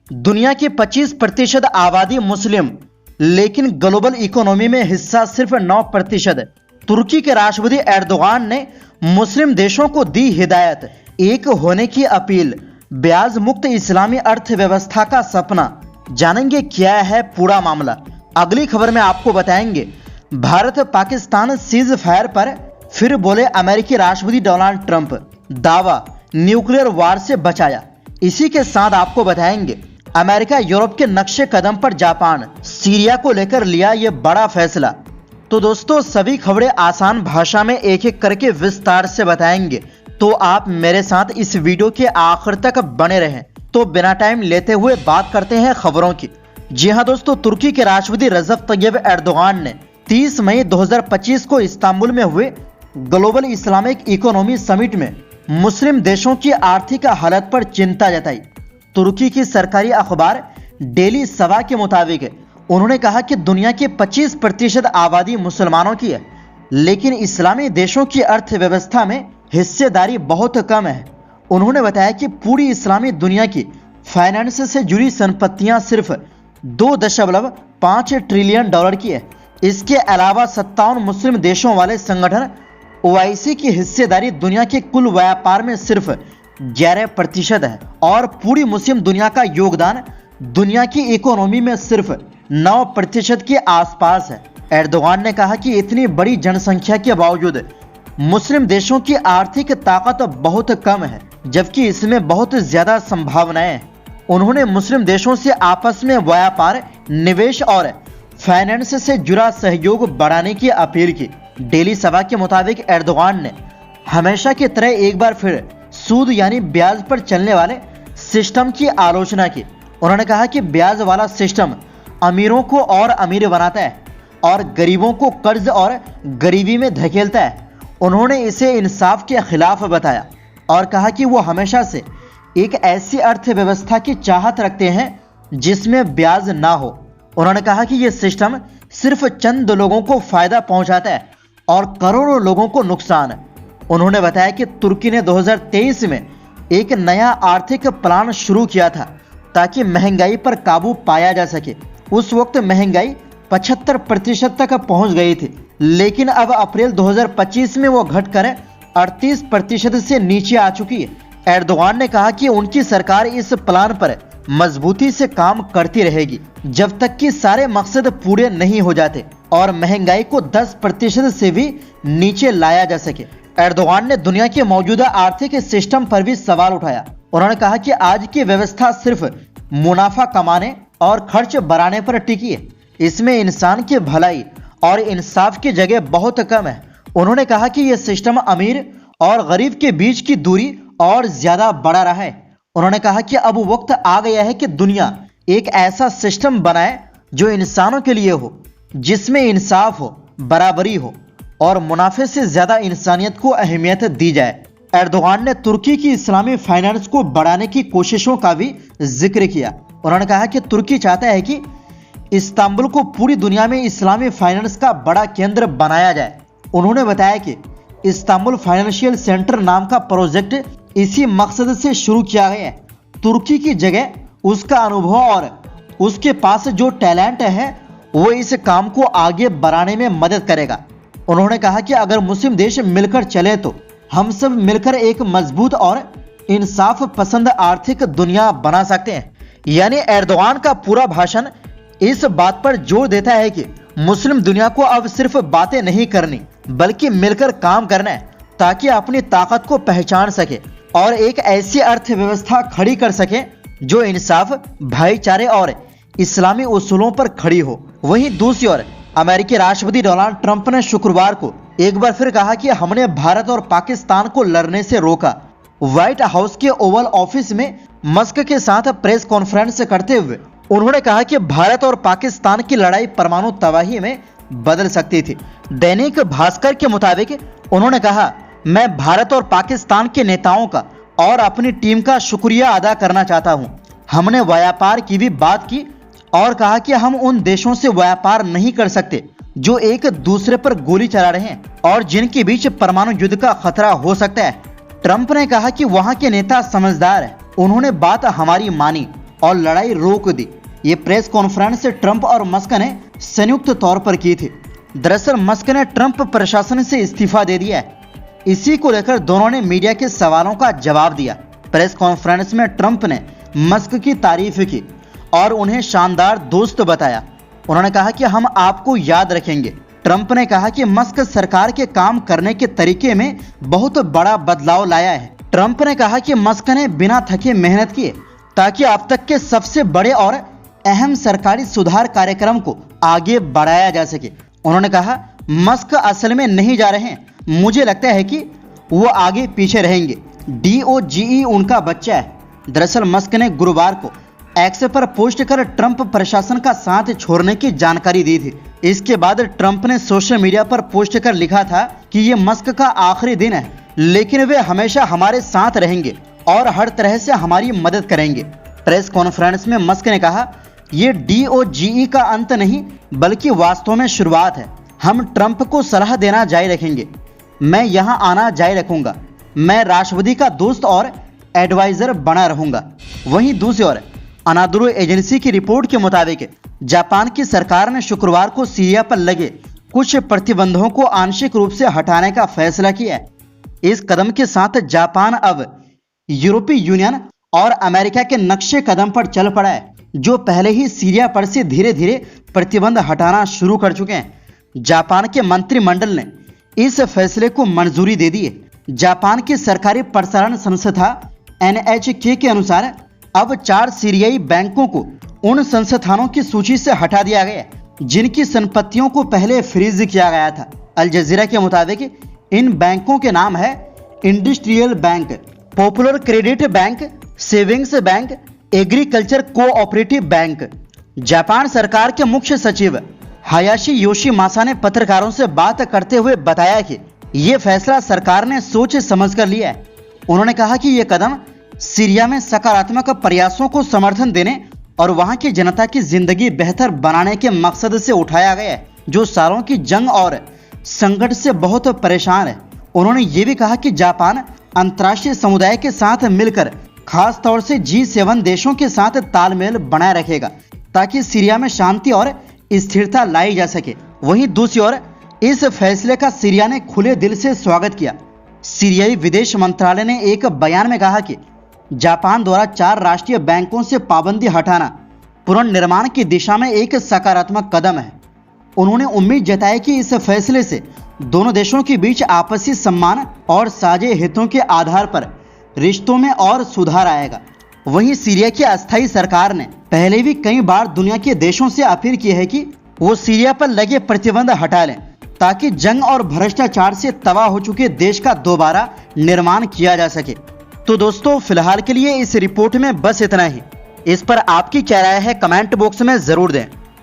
दुनिया की 25% आबादी मुस्लिम, लेकिन ग्लोबल इकोनॉमी में हिस्सा सिर्फ 9%। तुर्की के राष्ट्रपति एर्दोगान ने मुस्लिम देशों को दी हिदायत, एक होने की अपील, ब्याज मुक्त इस्लामी अर्थव्यवस्था का सपना। जानेंगे क्या है पूरा मामला, अगली खबर में आपको बताएंगे। भारत पाकिस्तान सीज फायर पर फिर बोले अमेरिकी राष्ट्रपति डोनाल्ड ट्रंप, दावा न्यूक्लियर वार से बचाया। इसी के साथ आपको बताएंगे अमेरिका यूरोप के नक्शे कदम पर जापान, सीरिया को लेकर लिया ये बड़ा फैसला। तो दोस्तों सभी खबरें आसान भाषा में एक एक करके विस्तार से बताएंगे, तो आप मेरे साथ इस वीडियो के आखिर तक बने रहें। तो बिना टाइम लेते हुए बात करते हैं खबरों की। जी हां दोस्तों, तुर्की के राष्ट्रपति रजब तैयब एर्दोगान ने 30 मई 2025 को इस्तांबुल में हुए ग्लोबल इस्लामिक इकोनॉमी समिट में मुस्लिम देशों की आर्थिक हालत पर चिंता जताई। तुर्की की सरकारी अखबार डेली सवा के मुताबिक उन्होंने कहा कि दुनिया की 25% आबादी मुसलमानों की है, लेकिन इस्लामी देशों की अर्थव्यवस्था में हिस्सेदारी बहुत कम है। उन्होंने बताया कि पूरी इस्लामी दुनिया की फाइनेंस से जुड़ी संपत्तियां सिर्फ 2.5 ट्रिलियन डॉलर की है। इसके अलावा 57 मुस्लिम देशों वाले संगठन ओआईसी की हिस्सेदारी दुनिया के कुल व्यापार में सिर्फ 11% है और पूरी मुस्लिम दुनिया का योगदान दुनिया की इकोनॉमी में सिर्फ 9% के आसपास है। एर्दोगान ने कहा कि इतनी बड़ी जनसंख्या के बावजूद मुस्लिम देशों की आर्थिक ताकत बहुत कम है, जबकि इसमें बहुत ज्यादा संभावनाएं हैं। उन्होंने मुस्लिम देशों से आपस में व्यापार, निवेश और फाइनेंस से जुड़ा सहयोग बढ़ाने की अपील की। डेली सभा के मुताबिक एर्दोगान ने हमेशा की तरह एक बार फिर सूद यानी ब्याज पर चलने वाले सिस्टम की आलोचना की। उन्होंने कहा कि ब्याज वाला सिस्टम अमीरों को और अमीर बनाता है और गरीबों को कर्ज और गरीबी में धकेलता है। उन्होंने इसे इंसाफ के खिलाफ बताया और कहा कि वो हमेशा से एक ऐसी अर्थव्यवस्था की चाहत रखते हैं जिसमें ब्याज ना हो। उन्होंने कहा कि यह सिस्टम सिर्फ चंद लोगों को फायदा पहुंचाता है और करोड़ों लोगों को नुकसान। उन्होंने बताया कि तुर्की ने 2023 में एक नया आर्थिक प्लान शुरू किया था ताकि महंगाई पर काबू पाया जा सके। उस वक्त महंगाई 75% तक पहुंच गई थी, लेकिन अब अप्रैल 2025 में वो घटकर 38% से नीचे आ चुकी है। एर्दोगान ने कहा कि उनकी सरकार इस प्लान पर मजबूती से काम करती रहेगी जब तक कि सारे मकसद पूरे नहीं हो जाते और महंगाई को 10% से भी नीचे लाया जा सके। एर्दोगान ने दुनिया के मौजूदा आर्थिक सिस्टम पर भी सवाल उठाया। उन्होंने कहा कि आज की व्यवस्था सिर्फ मुनाफा कमाने और खर्च बढ़ाने पर टिकी है। इसमें इंसान की भलाई और इंसाफ की जगह बहुत कम है। उन्होंने कहा कि यह सिस्टम अमीर और गरीब के बीच की दूरी और ज्यादा बढ़ा रहा है। उन्होंने कहा कि अब वक्त आ गया है कि दुनिया एक ऐसा सिस्टम बनाए जो इंसानों के लिए हो, जिसमें इंसाफ हो, बराबरी हो और मुनाफे से ज्यादा इंसानियत को अहमियत दी जाए। एर्दोगान ने तुर्की की इस्लामी फाइनेंस को बढ़ाने की कोशिशों का भी जिक्र किया। उन्होंने कहा कि तुर्की चाहता है कि इस्तांबुल को पूरी दुनिया में इस्लामी फाइनेंस का बड़ा केंद्र बनाया जाए। उन्होंने बताया कि इस्तांबुल फाइनेंशियल सेंटर नाम का प्रोजेक्ट इसी मकसद से शुरू किया गया है। तुर्की की जगह उसका अनुभव और उसके पास जो टैलेंट है वो इस काम को आगे बढ़ाने में मदद करेगा। उन्होंने कहा कि अगर मुस्लिम देश मिलकर चले तो हम सब मिलकर एक मजबूत और इंसाफ पसंद आर्थिक दुनिया बना सकते हैं। यानी एर्दोगान का पूरा भाषण इस बात पर जोर देता है कि मुस्लिम दुनिया को अब सिर्फ बातें नहीं करनी बल्कि मिलकर काम करना है ताकि अपनी ताकत को पहचान सके और एक ऐसी अर्थव्यवस्था खड़ी कर सके जो इंसाफ, भाईचारे और इस्लामी उसूलों पर खड़ी हो। वहीं दूसरी ओर अमेरिकी राष्ट्रपति डोनाल्ड ट्रंप ने शुक्रवार को एक बार फिर कहा कि हमने भारत और पाकिस्तान को लड़ने से रोका। व्हाइट हाउस के ओवल ऑफिस में मस्क के साथ प्रेस कॉन्फ्रेंस करते हुए उन्होंने कहा कि भारत और पाकिस्तान की लड़ाई परमाणु तबाही में बदल सकती थी। दैनिक भास्कर के मुताबिक उन्होंने कहा, मैं भारत और पाकिस्तान के नेताओं का और अपनी टीम का शुक्रिया अदा करना चाहता हूं। हमने व्यापार की भी बात की और कहा कि हम उन देशों से व्यापार नहीं कर सकते जो एक दूसरे पर गोली चला रहे हैं और जिनके बीच परमाणु युद्ध का खतरा हो सकता है। ट्रंप ने कहा कि वहां के नेता समझदार हैं, उन्होंने बात हमारी मानी और लड़ाई रोक दी। ये प्रेस कॉन्फ्रेंस ट्रंप और मस्क ने संयुक्त तौर पर की थी। दरअसल मस्क ने ट्रंप प्रशासन से इस्तीफा दे दिया है। इसी को लेकर दोनों ने मीडिया के सवालों का जवाब दिया। प्रेस कॉन्फ्रेंस में ट्रंप ने मस्क की तारीफ की और उन्हें शानदार दोस्त बताया। उन्होंने कहा कि हम आपको याद रखेंगे। ट्रंप ने कहा कि मस्क सरकार के काम करने के तरीके में बहुत बड़ा बदलाव लाया है। ट्रंप ने कहा कि मस्क ने बिना थके मेहनत किए ताकि अब तक के सबसे बड़े और अहम सरकारी सुधार कार्यक्रम को आगे बढ़ाया जा सके। उन्होंने कहा मस्क असल में नहीं जा रहे हैं, मुझे लगता है कि वो आगे पीछे रहेंगे। DOGE उनका बच्चा है। दरअसल मस्क ने गुरुवार को एक्स पर पोस्ट कर ट्रंप प्रशासन का साथ छोड़ने की जानकारी दी थी। इसके बाद ट्रंप ने सोशल मीडिया पर पोस्ट कर लिखा था कि ये मस्क का आखिरी दिन है, लेकिन वे हमेशा हमारे साथ रहेंगे और हर तरह से हमारी मदद करेंगे। प्रेस कॉन्फ्रेंस में मस्क ने कहा ये DOGE का अंत नहीं बल्कि वास्तव में शुरुआत है। हम ट्रंप को सलाह देना जारी रखेंगे। मैं यहां आना जारी रखूंगा। मैं राष्ट्रपति का दोस्त और एडवाइजर बना रहूंगा। वहीं दूसरी ओर अनादोलु एजेंसी की रिपोर्ट के मुताबिक जापान की सरकार ने शुक्रवार को सीरिया पर लगे कुछ प्रतिबंधों को आंशिक रूप से हटाने का फैसला किया है। इस कदम के साथ जापान अब यूरोपीय यूनियन और अमेरिका के नक्शे कदम पर चल पड़ा है, जो पहले ही सीरिया पर से धीरे धीरे प्रतिबंध हटाना शुरू कर चुके हैं। जापान के मंत्रिमंडल ने इस फैसले को मंजूरी दे दी है। जापान की सरकारी प्रसारण संस्था NHK के अनुसार अब 4 सीरियाई बैंकों को उन संस्थानों की सूची से हटा दिया गया जिनकी संपत्तियों को पहले फ्रीज किया गया था। अल जजीरा के मुताबिक इन बैंकों के नाम है industrial bank, popular credit bank, savings bank, agriculture cooperative bank. Japan सरकार के मुख्य सचिव हायाशी योशिमासा ने पत्रकारों से बात करते हुए बताया कि यह फैसला सरकार ने सोच समझकर लिया है। उन्होंने कहा कि यह कदम सीरिया में सकारात्मक प्रयासों को समर्थन देने और वहां की जनता की जिंदगी बेहतर बनाने के मकसद से उठाया गया है, जो सालों की जंग और संकट से बहुत परेशान है। उन्होंने ये भी कहा कि जापान अंतर्राष्ट्रीय समुदाय के साथ मिलकर खास तौर से G7 देशों के साथ तालमेल बनाए रखेगा ताकि सीरिया में शांति और स्थिरता लाई जा सके। वहीं दूसरी ओर इस फैसले का सीरिया ने खुले दिल से स्वागत किया। सीरियाई विदेश मंत्रालय ने एक बयान में कहा कि जापान द्वारा 4 राष्ट्रीय बैंकों से पाबंदी हटाना पुनर्निर्माण की दिशा में एक सकारात्मक कदम है। उन्होंने उम्मीद जताई कि इस फैसले से दोनों देशों के बीच आपसी सम्मान और साझे हितों के आधार पर रिश्तों में और सुधार आएगा। वहीं सीरिया की अस्थायी सरकार ने पहले भी कई बार दुनिया के देशों से अपील की है कि वो सीरिया पर लगे प्रतिबंध हटा लें ताकि जंग और भ्रष्टाचार से तबाह हो चुके देश का दोबारा निर्माण किया जा सके। तो दोस्तों फिलहाल के लिए इस रिपोर्ट में बस इतना ही। इस पर आपकी क्या राय है कमेंट बॉक्स में जरूर दें।